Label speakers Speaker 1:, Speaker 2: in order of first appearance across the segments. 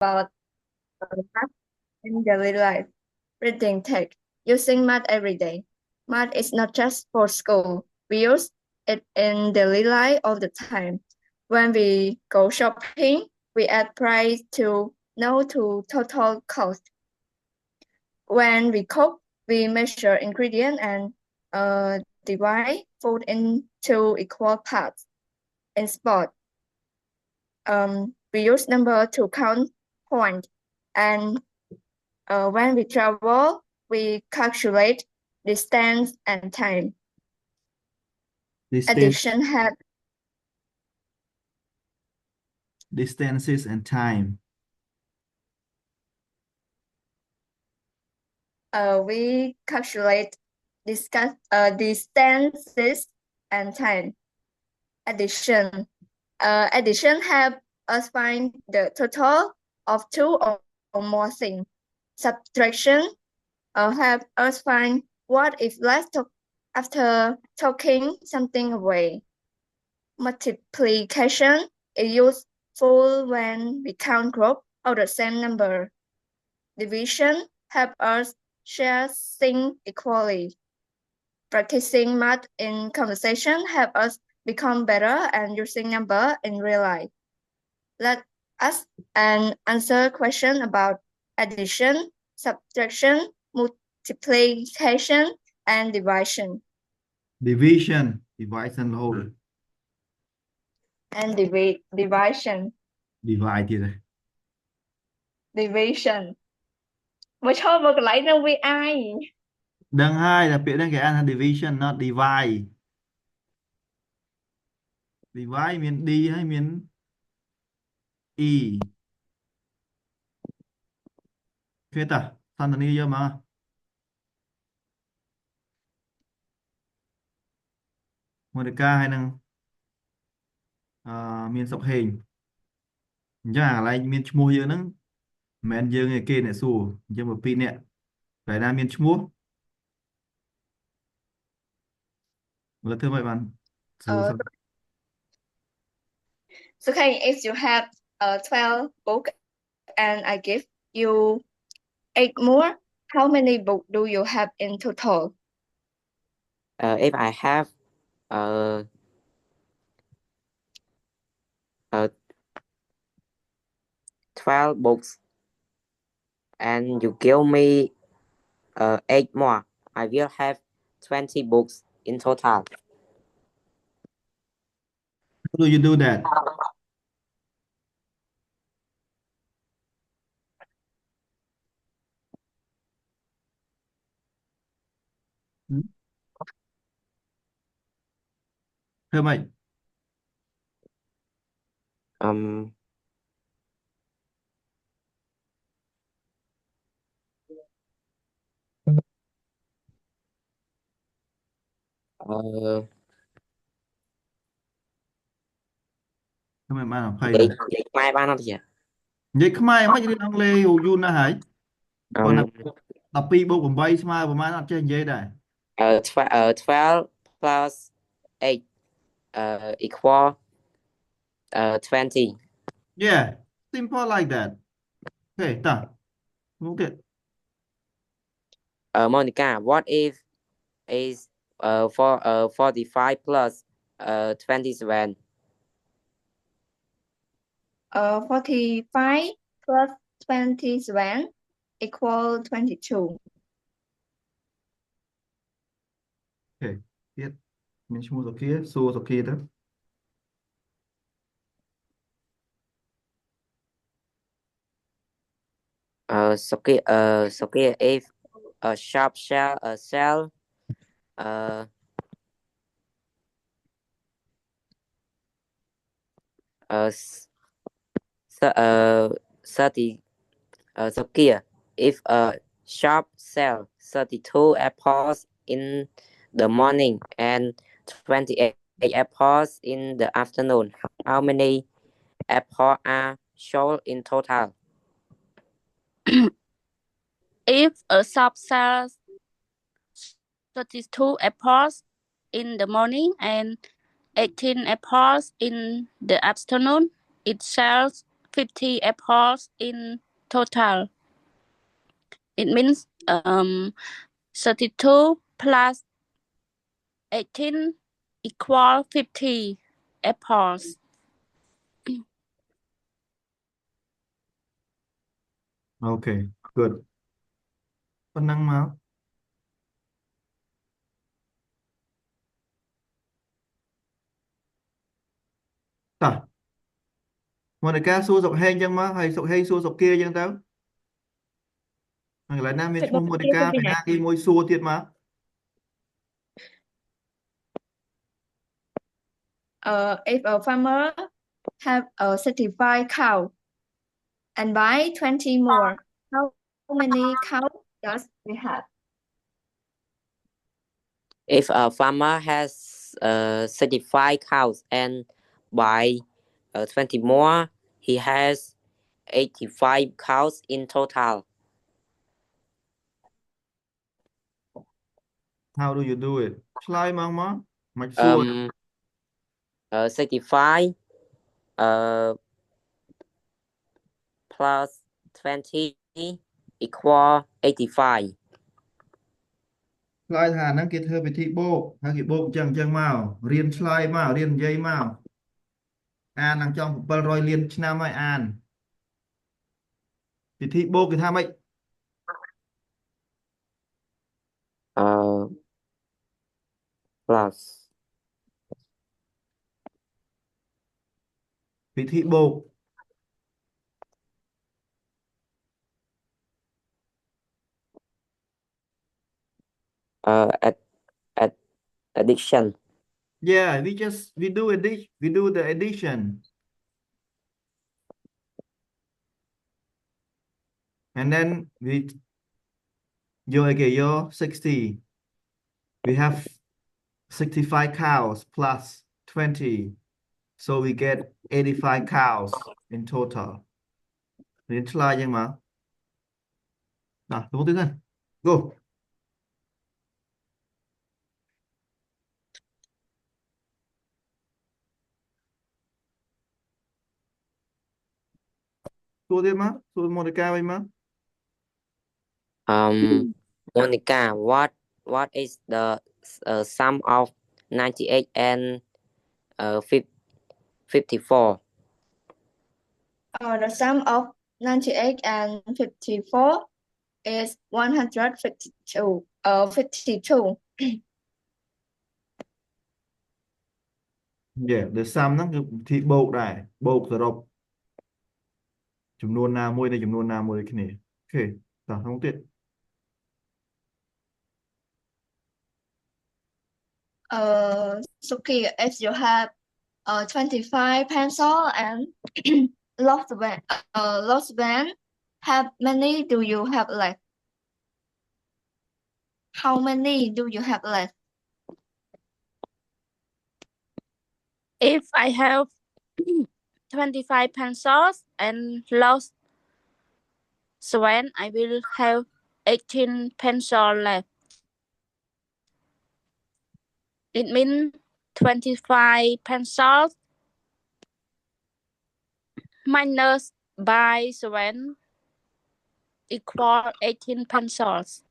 Speaker 1: about math in daily life. Reading text, using math every day. Math is not just for school. We use it in daily life all the time. When we go shopping, we add price to know to total cost. When we cook, we measure ingredient and divide food into equal parts. In sport, we use number to count points, and when we travel, we calculate distance and time. Addition have
Speaker 2: distances and time.
Speaker 1: We calculate distances and time. Addition help us find the total of two or more things. Subtraction help us find what is left after taking something away. Multiplication is useful when we count groups of the same number. Division help us share things equally. Practicing math in conversation help us become better at using number in real life. Let us answer question about addition, subtraction, multiplication, and division.
Speaker 2: Division, divide and whole.
Speaker 1: And division.
Speaker 2: Divide thì này.
Speaker 1: Division. Mà cho một lấy nó với ai?
Speaker 2: Đằng hai là phía đằng cái là division, not divide. Divide miền đi hay miền y. Thế ta, sao nó đi mà. Monica hay năng miền sọc hình. Chắc là miền mua giờ nắng. Mẹn giờ người kia này xù, giờ một pin nè. Phải là miền mua. Là thưa mấy bạn.
Speaker 1: So okay, if you have 12 books and I give you 8 more, how many books do you have in total?
Speaker 3: If I have uh, 12 books and you give me 8 more, I will have 20 books in total.
Speaker 2: How do you do that? Thưa mày. Thưa mày bạn học thầy này.
Speaker 3: Vậy mai ba năm thì
Speaker 2: Vậy không ai mấy cái ông Lê Hồ Jun là hả? Còn tập pi bộ của bay mà của mai nó chơi gì đây?
Speaker 3: 12 plus 8 equal 20.
Speaker 2: Yeah, simple like that. Okay, ta. Okay.
Speaker 3: Monica, what if is 45 plus 27?
Speaker 1: 45 plus 27 equal 22.
Speaker 2: Okay, tiếp. Mình mua số kia, số kia đó.
Speaker 3: So if a shop sell 30 if a shop sell 32 apples in the morning and 28 apples in the afternoon, how many apples are sold in total?
Speaker 4: If a shop sells 32 apples in the morning and 18 apples in the afternoon, it sells 50 apples in total. It means 32 plus 18 equal 50 apples.
Speaker 2: Okay, good. ប៉ុណ្ណឹងមកតោះមកនៃការសួរសុកហេងអញ្ចឹងមកហើយសុកហេងសួរសុកគាអញ្ចឹងទៅហើយកន្លែងណាមានឈ្មោះ
Speaker 1: Facebook
Speaker 2: មកនៃការពីណាគេមួយសួរទៀតមក
Speaker 1: if a farmer have a certified cow and buy 20 more, how many cows does we have?
Speaker 3: If a farmer has certified cows and buy 20 more, he has 85 cows in total.
Speaker 2: How do you do it ឆ្លើយមកមិនសួរ
Speaker 3: certified plus 20 equal 85.
Speaker 2: ឆ្លើយថាហ្នឹងគេធ្វើពិធីបូកហើយគេបូកអញ្ចឹងមករៀនឆ្លើយមករៀននិយាយមកអាននឹងចង់700លានឆ្នាំហើយអានពិធីបូកគេថាម៉េច
Speaker 3: Plus
Speaker 2: ពិធីបូក
Speaker 3: addition.
Speaker 2: Yeah, we do the addition and then your 60 we have 65 cows plus 20 so we get 85 cows in total រៀនឆ្លើយយ៉ាងមកណាទៅទៀតណា go សួរទៀតមកសួរមកនៃការវិញមក
Speaker 3: Monica, what is the sum of 98 and 54?
Speaker 1: The sum of 98 and 54 is 152. 52.
Speaker 2: Yeah, the sum ហ្នឹងគឺវិធីបូកដែរបូកសរុបចំនួនណាមួយនៃចំនួនណាមួយដូចគ្នាអូខេតោះហ្នឹងទៀត
Speaker 1: Suki, if you have 25 pencil and lost band, how many do you have left? How many do you have left?
Speaker 4: If I have 25 pencils and lost 7, I will have 18 pencils left. It means 25 pencils minus by 7 equal 18 pencils.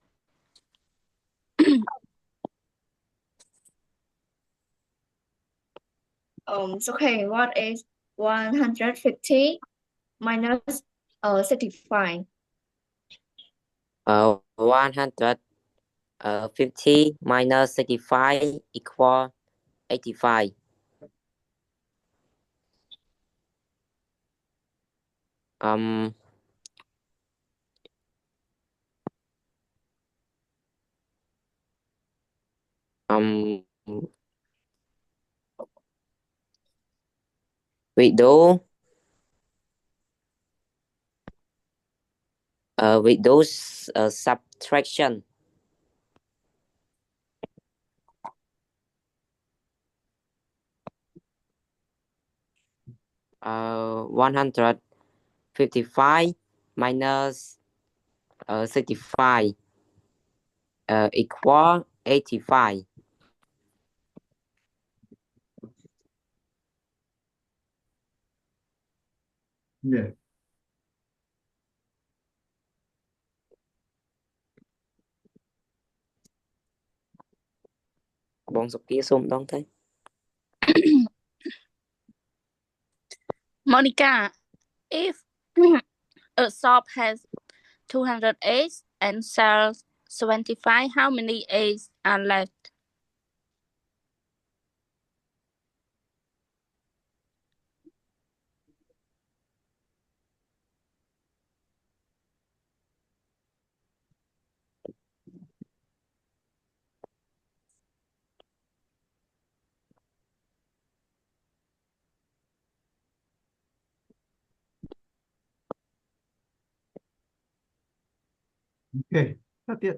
Speaker 1: Okay, what is 150 minus 65?
Speaker 3: 150 minus 65 equal 85. We do subtraction. Uh, 155 minus 65 equal 85.
Speaker 2: Yeah.
Speaker 3: Bọn sọc kia xôm đón thấy.
Speaker 4: Monica, if a shop has 200 eggs and sells 75, how many eggs are left?
Speaker 2: Ok, phát tiếp.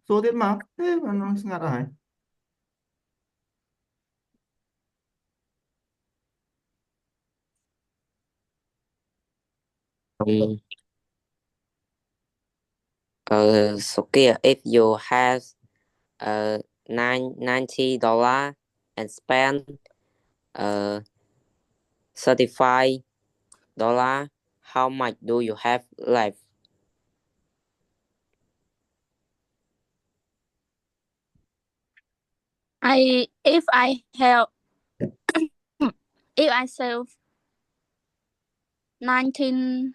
Speaker 2: Số tiếp mà. Thế mà nó ngặt rồi.
Speaker 3: So kia, if you have $90 and spend $35, how much do you have left?
Speaker 4: If I save $19,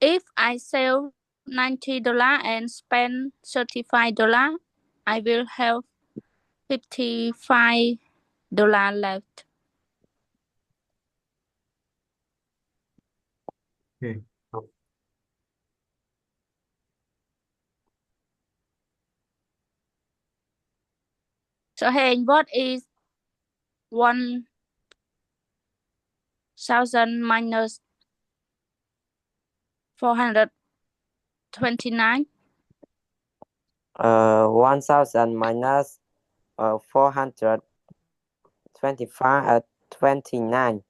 Speaker 4: if I save $90 and spend $35, I will have $55 left.
Speaker 2: Ok.
Speaker 4: So Hên, what is 1,000 minus 429?
Speaker 3: 1,000 minus 429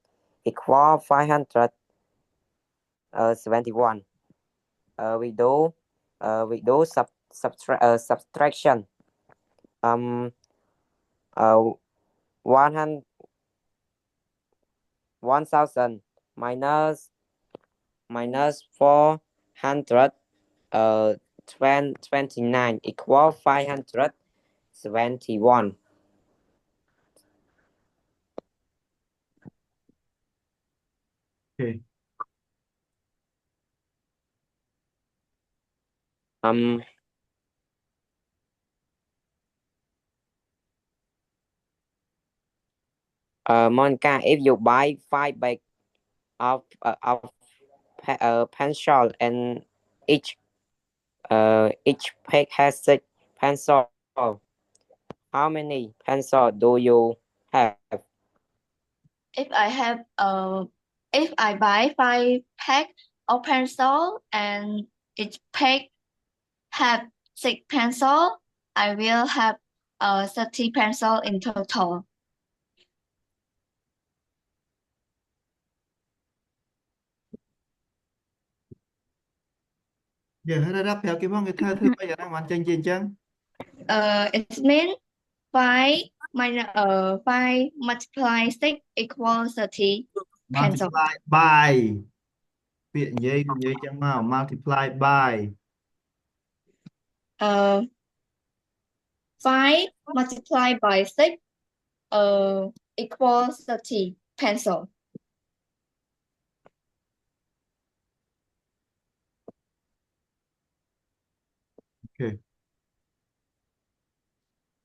Speaker 3: equal 571. We do subtraction. 1,000 minus 429 equal 571.
Speaker 2: Ok.
Speaker 3: Monica, if you buy 5 bags of pencil and each bag has 6 pencils, how many pencils do you have?
Speaker 1: If I buy 5 packs of pencil and each pack have 6 pencils, I will have 30 pencils in total.
Speaker 2: Giờ hết đáp theo cái mong người ta thứ bây giờ đang hoàn chỉnh trên chăng?
Speaker 1: It means 5 multiply 6 equals 30 pencils.
Speaker 2: Multiply by. Viện giấy chăng nào? Multiply by.
Speaker 1: 5 multiplied by 6 equals 30 pencils.
Speaker 2: Ok.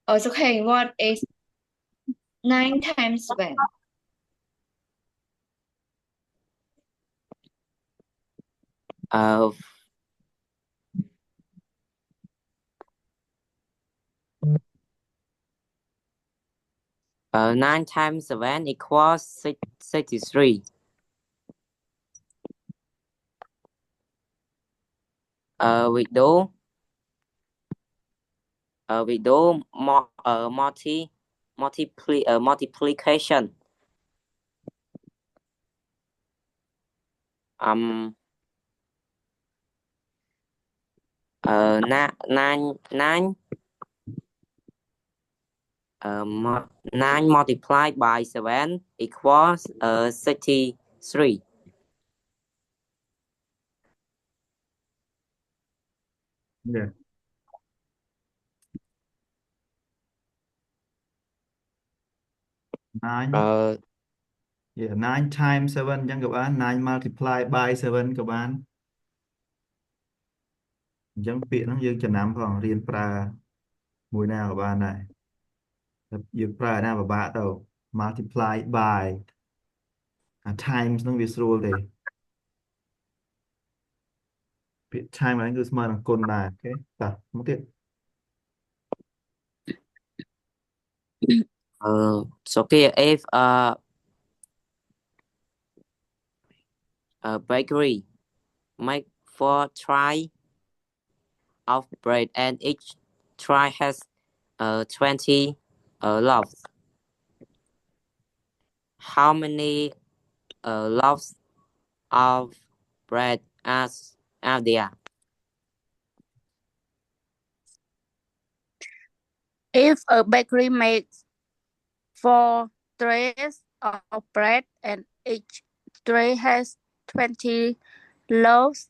Speaker 1: Okay, what is 9 times 7?
Speaker 3: Uh, 9 times 7 equals 63. We do multiplication. Nine multiplied by 7 equals 63.
Speaker 2: Yeah. Nine. Yeah, 9 times 7 chẳng các bạn, 9 multiplied by 7 các bạn. Chẳngពាក្យហ្នឹងយើងចំណាំផងរៀនប្រើមួយណាក៏បានដែរយើងប្រើណាពិបាកទៅ multiply by times ហ្នឹងវាស្រួលទេពាក្យ time ហ្នឹងគឺស្មើនឹងគុណដែរអូខេតោះមកទៀត
Speaker 3: So here if a bakery make 4 try of bread and each try has 20 loaves. How many loaves of bread are there?
Speaker 4: If a bakery makes 4 trays of bread and each tray has 20 loaves,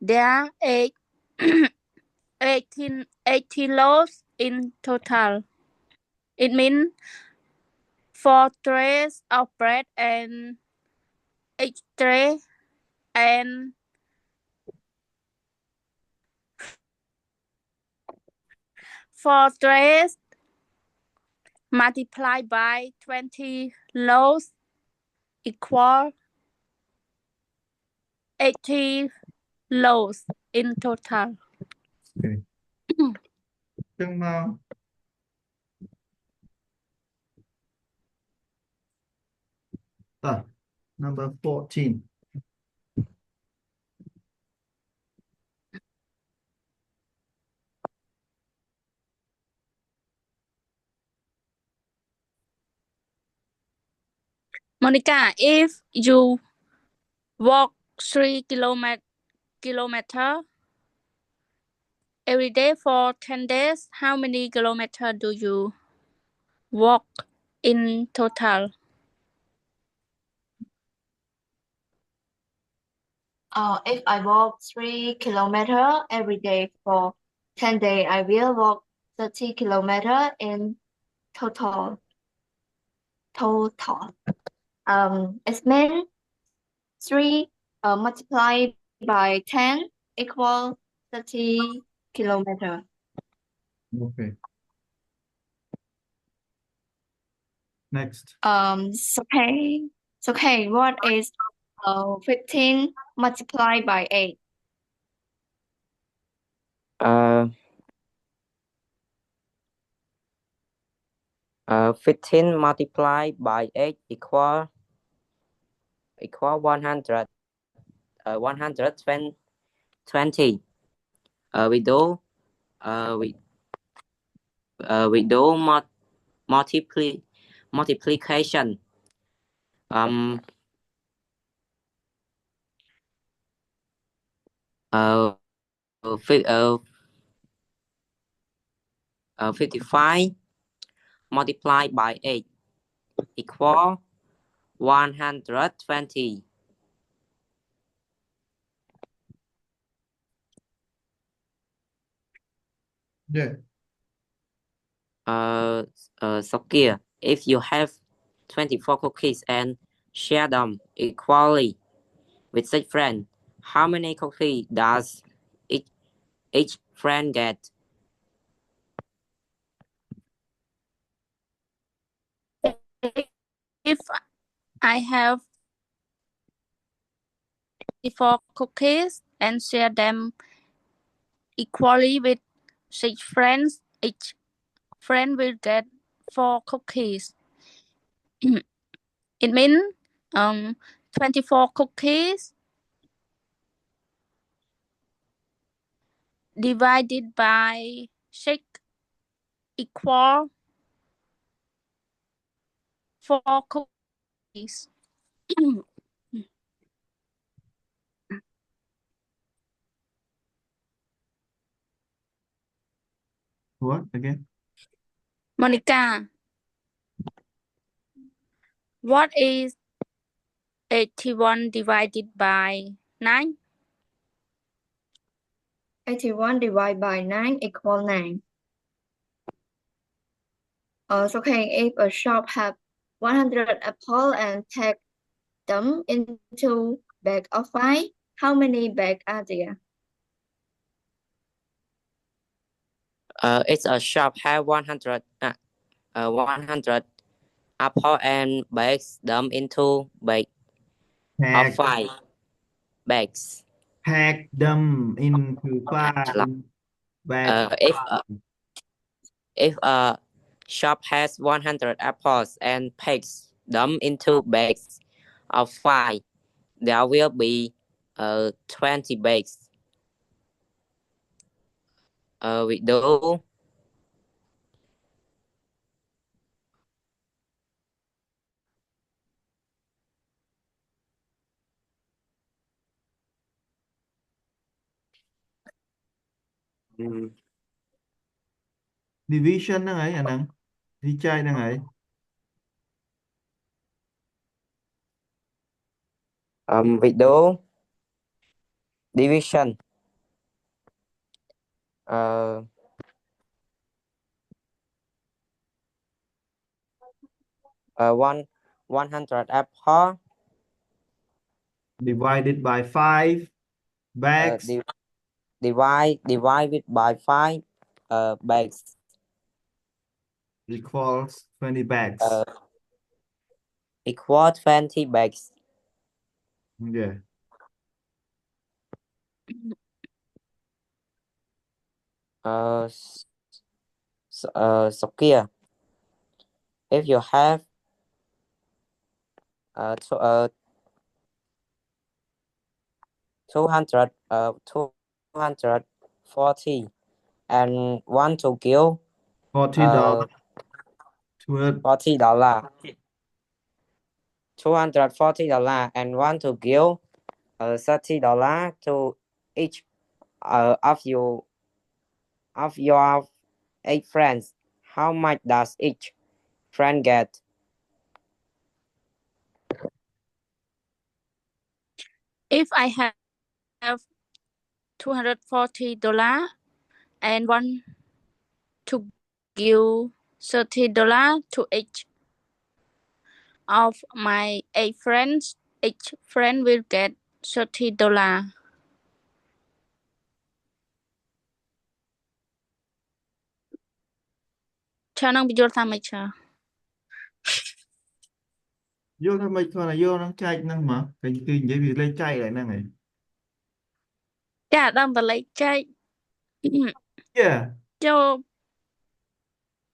Speaker 4: there are 80 loaves in total. It means 4 trays of bread and each tray and 4 trays multiplied by 20 loaves equal 80 loaves in total.
Speaker 2: Okay. ចឹងមកតោះ number 14
Speaker 4: Monica, if you walk 3 kilometer every day for 10 days, how many kilometers do you walk in total?
Speaker 1: If I walk 3 kilometers every day for 10 days, I will walk 30 kilometers in total. It means 3 multiplied by 10 equal 30 kilometers.
Speaker 2: Okay. Next.
Speaker 1: Okay, what is 15 multiplied by 8?
Speaker 3: 15 multiplied by 8 equal 100. 120. We do multiplication. 55 multiplied by 8 equal 120.
Speaker 2: Yeah.
Speaker 3: Sokia, if you have 24 cookies and share them equally with 6 friends, how many cookies does each friend get?
Speaker 4: If I have 24 cookies and share them equally with 6 friends, each friend will get 4 cookies. It means 24 cookies divided by 6 equal 4 cookies.
Speaker 2: What again?
Speaker 4: Monica, what is 81 divided by 9?
Speaker 1: 81 divided by 9 equal 9. So if a shop have 100 apples and take them into bag of 5, how many bags are there?
Speaker 3: It's a shop have 100 apple and bags them into bag of
Speaker 2: Pack
Speaker 3: 5 bags.
Speaker 2: pack them into 5 bags of
Speaker 3: If a shop has 100 apples and packs them into bags of 5, there will be 20 bags. We do
Speaker 2: division na ngay anang di chai na ngay
Speaker 3: we do division. One 100 apple
Speaker 2: divided by 5 bags
Speaker 3: divided by 5 bags
Speaker 2: equals 20 bags.
Speaker 3: equal 20 bags.
Speaker 2: Yeah.
Speaker 3: Sokia, if you have 240 and want to give
Speaker 2: $40 to
Speaker 3: $40 $240 and want to give $30 to each of your 8 friends. How much does each friend get?
Speaker 4: If I have $240 and want to give $30 to each of my 8 friends, each friend will get $30. Cho năng video tham mày chờ.
Speaker 2: vô nó mấy con là vô nó chạy năng mà cái dễ bị lấy chạy lại năng này.
Speaker 4: Dạ, đang lấy chạy.
Speaker 2: Yeah.
Speaker 4: Cho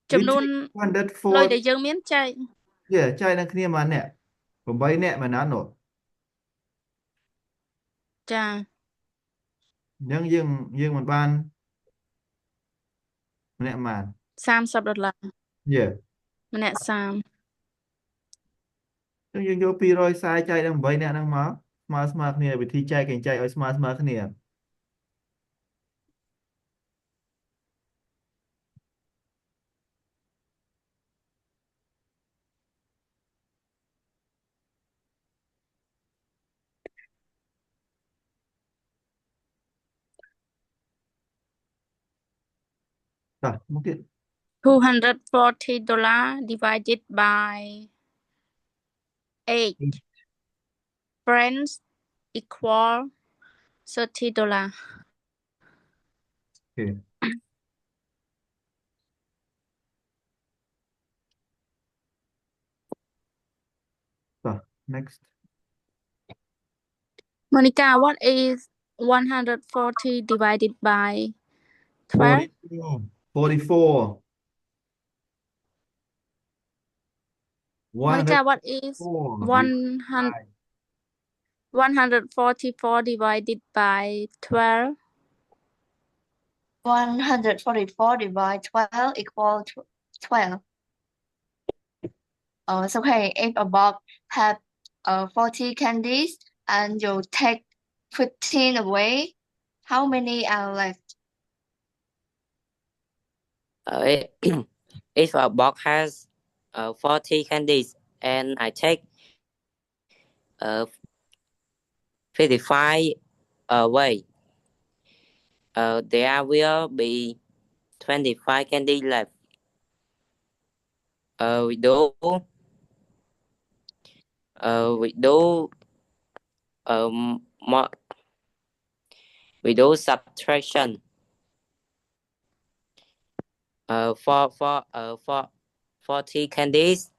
Speaker 4: chấm
Speaker 2: We
Speaker 4: luôn
Speaker 2: take
Speaker 4: lôi để
Speaker 2: 104
Speaker 4: dương miếng chạy.
Speaker 2: yeah chạy năng kia mà nè còn bay nè mà nó nổi
Speaker 4: Dạ.
Speaker 2: nhưng mình ban nè mà
Speaker 4: $30.
Speaker 2: yeah
Speaker 4: Mình Sam.
Speaker 2: nhưng vô pi rồi sai chạy năng bay nè năng mà smart nè bị thi chạy cảnh chạy ở smart nè rồi một cái
Speaker 4: $240 divided by 8 friends equal $30.
Speaker 2: okay. Rồi next
Speaker 4: Monica, what is 140 divided by 12?
Speaker 2: 44
Speaker 4: Monica, what is 144 divided by 12?
Speaker 1: 144 divided 12 equal to 12. So okay, if a box have 40 candies and you take 15 away, how many are left?
Speaker 3: If a box has 40 candies and I take 55 away, there will be 25 candy left. We do more. We do subtraction. For 40 candies.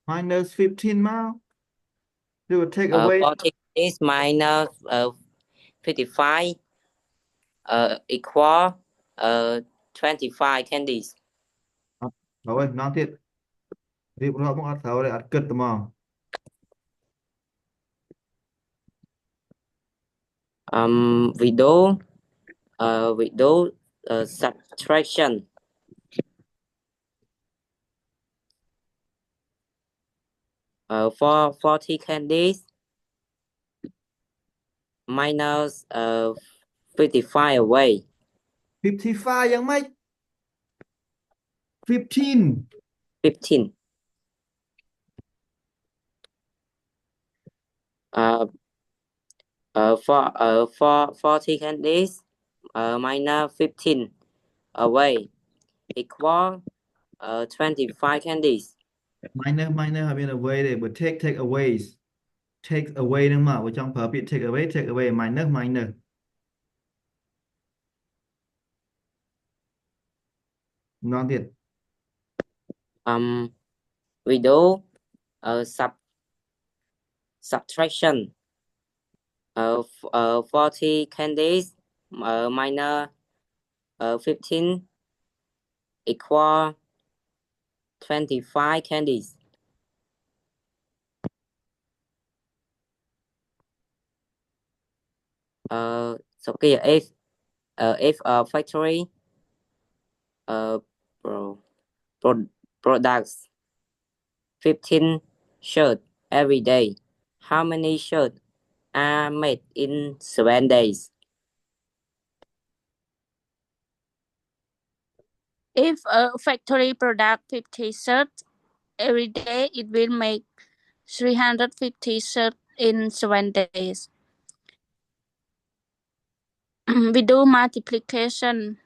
Speaker 2: Minus 15 mile. You will take away
Speaker 3: 40 candies minus 55 equal 25 candies.
Speaker 2: rồi nói tiếp tiếp nó cũng ăn thấu để ăn cất tầm mò
Speaker 3: We do subtraction. For 40 candies minus 55 away.
Speaker 2: 55 ยังไม่ 15
Speaker 3: 15. For 40 candies minus 15 away equal 25 candies.
Speaker 2: minor I mean away đây but take away nhưng mà ở trong phở bị take away minor nói tiếp
Speaker 3: We do subtraction. 40 candies minus 15 equal 25 candies. So okay, if a factory products 15 shirts every day, how many shirts are made in 7 days?
Speaker 4: If a factory product 50 shirts every day, it will make 350 shirts in 7 days. We do multiplication.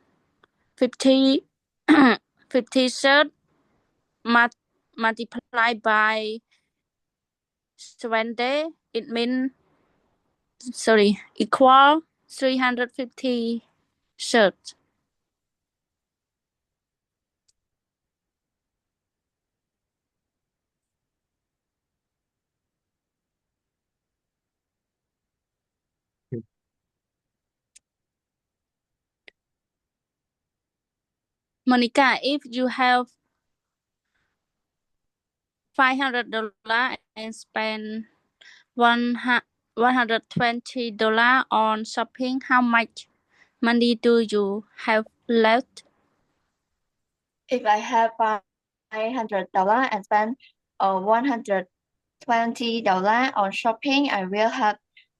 Speaker 4: 50 shirts multiplied by 7 days, it means equal 350 shirts. Monica, if you have $500 and spend $120 on shopping, how much money do you have left?
Speaker 1: If I have $500 and spend $120 on shopping, I will have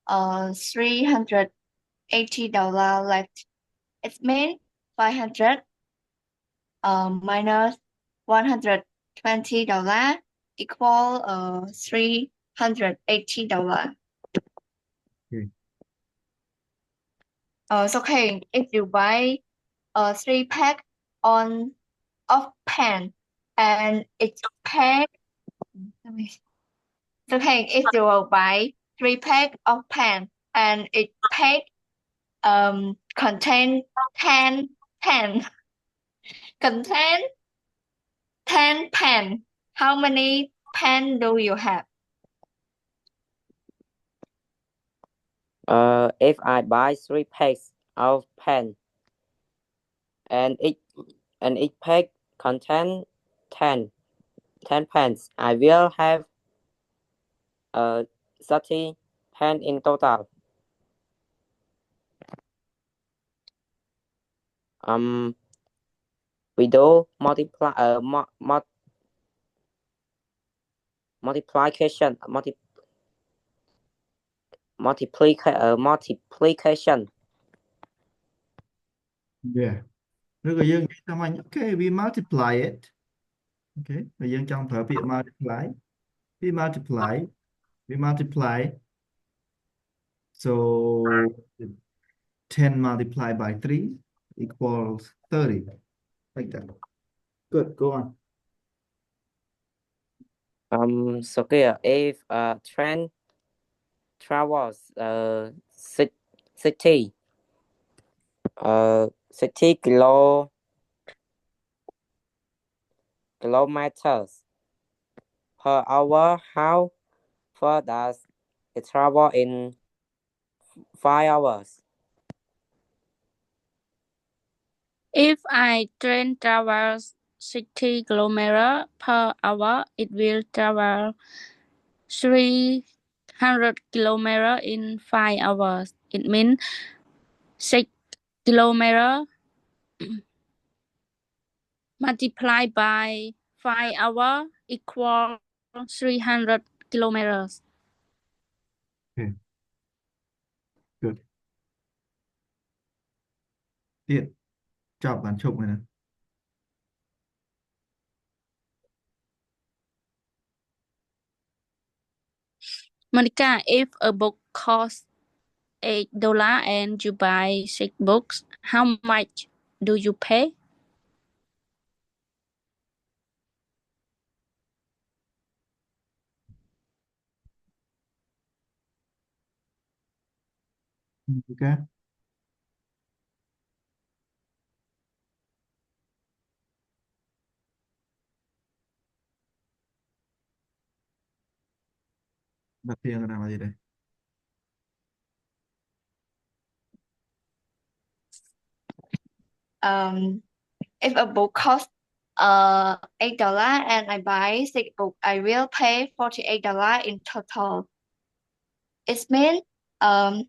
Speaker 1: $380 left. It means 500 minus $120 equal $380. So okay, if you buy 3 pack of pen and it's pack. So okay, if you will buy 3 pack of pen and it pack contain 10 pen. Contain 10 pen. How many pen do you have?
Speaker 3: If I buy 3 packs of pen and each pack contain 10 pens, I will have 30 hand in total? We do multiplication.
Speaker 2: Yeah. Nếu người dân xong anh, okay, we multiply it. Okay. Người dân trong thở bị multiply. We multiply. So 10 multiplied by 3 equals 30. Like that. Good, go on.
Speaker 3: So here, if a train travels 60 kilometers per hour, how far does it travel in 5 hours?
Speaker 4: If I train travels 60 km per hour, it will travel 300 km in 5 hours. It means 6 km multiplied by 5 hours equal 300 kilometers.
Speaker 2: Okay. Good. Tiếp. Chọn bản chụp này nè.
Speaker 4: Monica, if a book costs $8 and you buy 6 books, how much do you pay?
Speaker 2: Okay. Đặt tiền là gì đây?
Speaker 1: If a book costs $8 and I buy 6 books, I will pay $48 in total. It means $8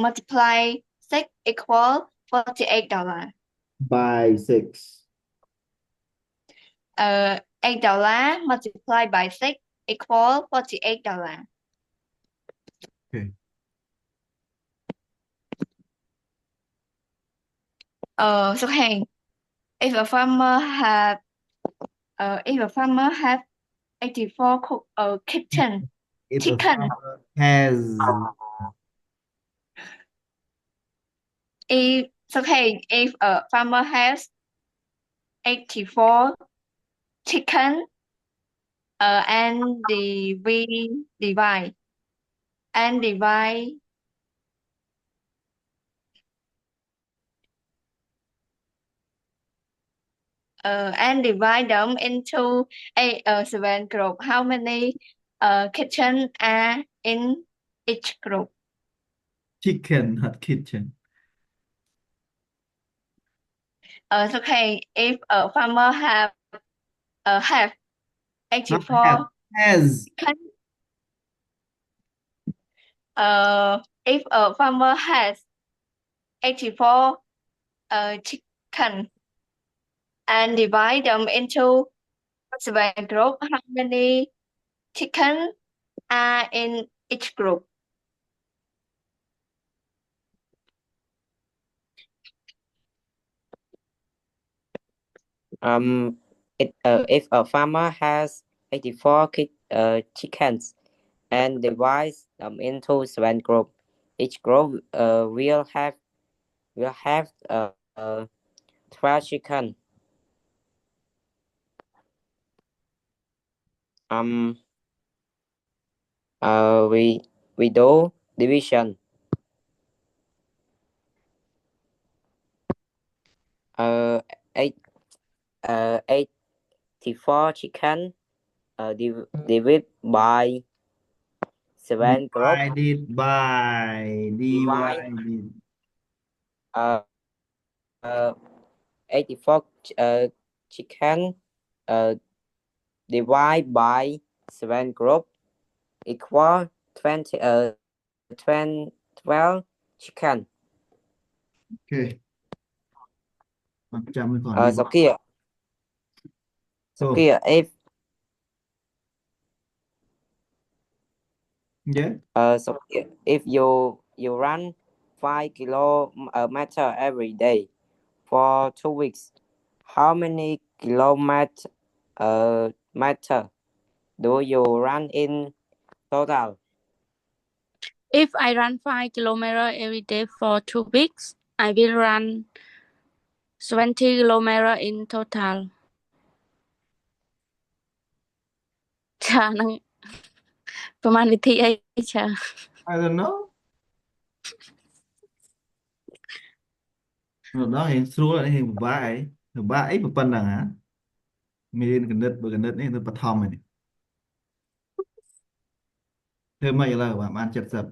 Speaker 1: multiply 6 equal $48.
Speaker 2: By 6.
Speaker 1: $8 multiplied by 6 equal $48.
Speaker 2: Okay.
Speaker 1: So hey, if a farmer have 84 kitchen
Speaker 2: If a
Speaker 1: chicken,
Speaker 2: farmer has
Speaker 1: if a farmer has 84 chicken, and we divide and divide them into 7 group. How many kitchen are in each group?
Speaker 2: chicken, not kitchen.
Speaker 1: If a farmer have
Speaker 2: Not
Speaker 1: 84
Speaker 2: have, has.
Speaker 1: chicken, if a farmer has 84 chicken and divide them into 7 group, how many chicken are in each group?
Speaker 3: If a farmer has 84 chickens and divides them into 7 groups, each group will have 12 chicken. We do division. 84 chicken divided by 7 group.
Speaker 2: Divided.
Speaker 3: 84 chicken divide by 7 group equal 12 chicken.
Speaker 2: Ok, bạn chạm mình còn đi
Speaker 3: Số
Speaker 2: bộ.
Speaker 3: kia
Speaker 2: Oh,
Speaker 3: if
Speaker 2: yeah.
Speaker 3: if you run 5 kilometer every day for 2 weeks, how many kilometer do you run in total?
Speaker 4: If I run 5 kilometers every day for 2 weeks, I will run 20 kilometers in total. Chà, năngประมาณนาทีไอ้ชา
Speaker 2: I don't know. Rồi đó hiện xuống là hiện ba ấy một phần rằng hả? Mình cái nứt này nó bật thòm này. Thế mày là bạn chặt sập.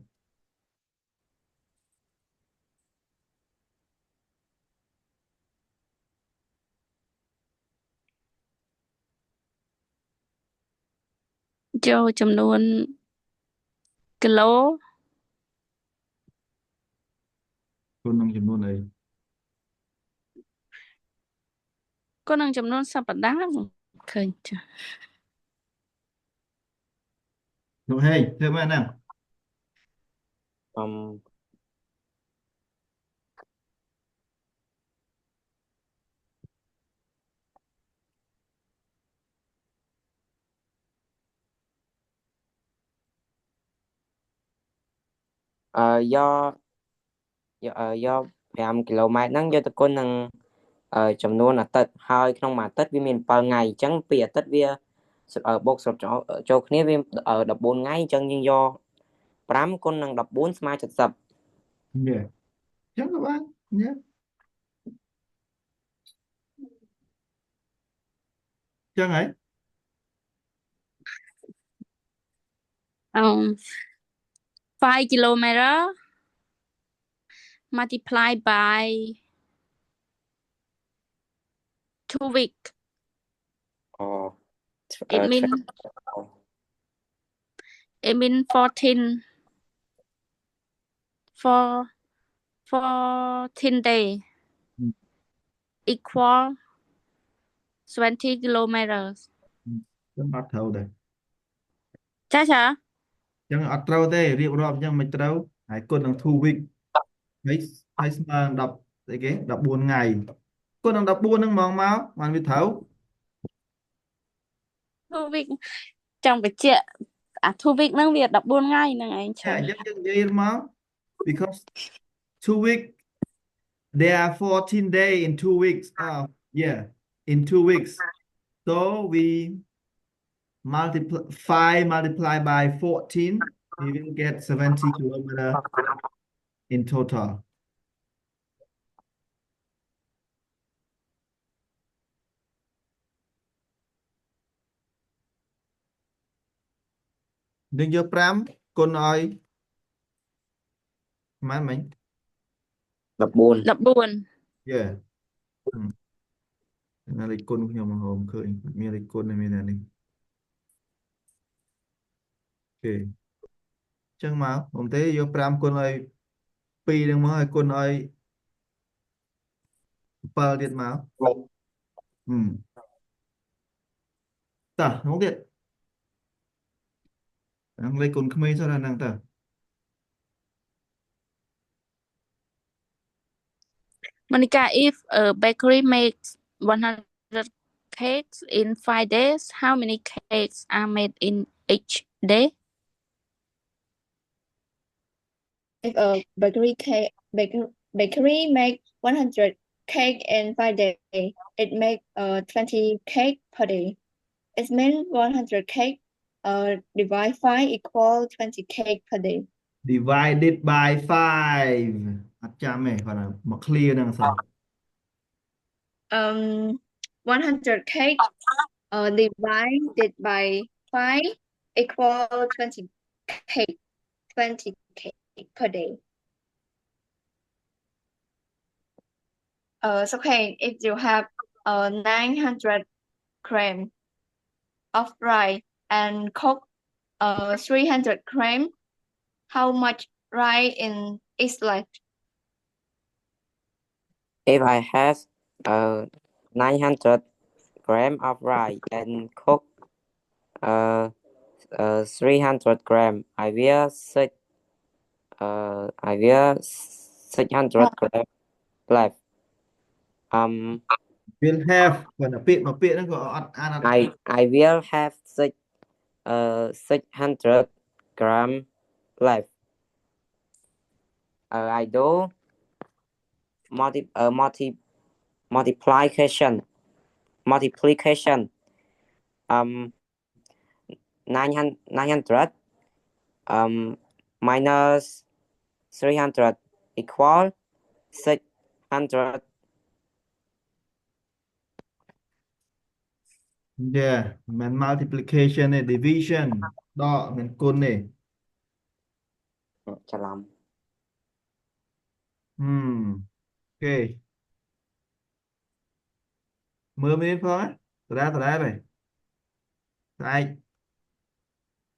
Speaker 4: ចូលចំនួនគីឡូ
Speaker 2: Con nông chấm luôn này.
Speaker 4: ក៏នឹងចំនួនសប្តាហ៍ឃើញចា
Speaker 2: Đúng hay, thế mày nào.
Speaker 3: Um, do 5 km ហ្នឹងយកទៅគុណនឹងចំនួនអាទិត្យហើយក្នុងមួយអាទិត្យវាមាន7ថ្ងៃអញ្ចឹងពីអាទិត្យវាបូកសរុបចូលគ្នាវា14ថ្ងៃអញ្ចឹងយើងយក5គុណនឹង14ស្មើ70
Speaker 2: Yeah. Chắc các bạn nhé. Chắc ấy.
Speaker 4: 5 kilometers multiplied by 2 weeks. It means 14 days equal 20 kilometers.
Speaker 2: Chắc bắt thầu đây.
Speaker 4: Chắc hả?
Speaker 2: Chẳng ở trâu thế, riêng rộp chẳng mày trâu. Hãy con đang thu vịt. Hãy mà đọc cái đọc 4 ngày. Con đang đọc 4 năng mong máu, mà biết thấu.
Speaker 4: 2 week ចង់បញ្ជាក់អា 2 week ហ្នឹងវា14ថ្ងៃហ្នឹងឯងឆា
Speaker 2: Yeah, just get máu. Because 2 weeks, there are 14 days in 2 weeks. Yeah, in 2 weeks. So we multiply by 14, we will get 70 kilometers in total. Đừng vô pram, con ơi. Má mình.
Speaker 3: 14
Speaker 4: 14
Speaker 2: Yeah. Nó lấy con của nhau mà hồn khơi. Mình lấy con này mình là đi. Ok. Chẳng máu. Ông thấy vô pram con ơi. Pi đừng máu hay con ơi. Pal điện máu. Ta, không điện. Đang lấy con khmer sao là nàng ta.
Speaker 4: Monica, if a bakery makes 100 cakes in 5 days, how many cakes are made in each day?
Speaker 1: If a bakery make 100 cake in 5 days, it make 20 cake per day. It means 100 cake divide 5 equal 20 cake per day.
Speaker 2: Divided by 5. Cha mẹ phải là mà clear đang sao.
Speaker 1: 100 cake divided by 5 equal 20 cake per day. So okay, if you have 900 grams of rice and cook 300 gram. How much rice in each left?
Speaker 3: If I have 900 gram of rice and cook 300 gram, I will 600 gram left.
Speaker 2: will have គាត់ទៅពាក្យមួយពាក្យហ្នឹងក៏អត់អានអត់
Speaker 3: I will have 600 gram left. I do multiplication 900 minus 300 equal 600.
Speaker 2: Yeah មិន multiplication ទេ division ដកមិនគុណទេ
Speaker 3: ច្រឡំ
Speaker 2: អូខេមើលមានផងដដែលហើយស្អែក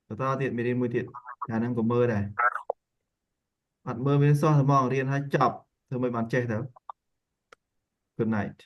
Speaker 2: បន្តទៀតមេរៀនមួយទៀតអាហ្នឹងក៏មើលដែរអត់មើលមានសោះតែមករៀនឲ្យចប់ធ្វើមិនបានចេះទៅ Good night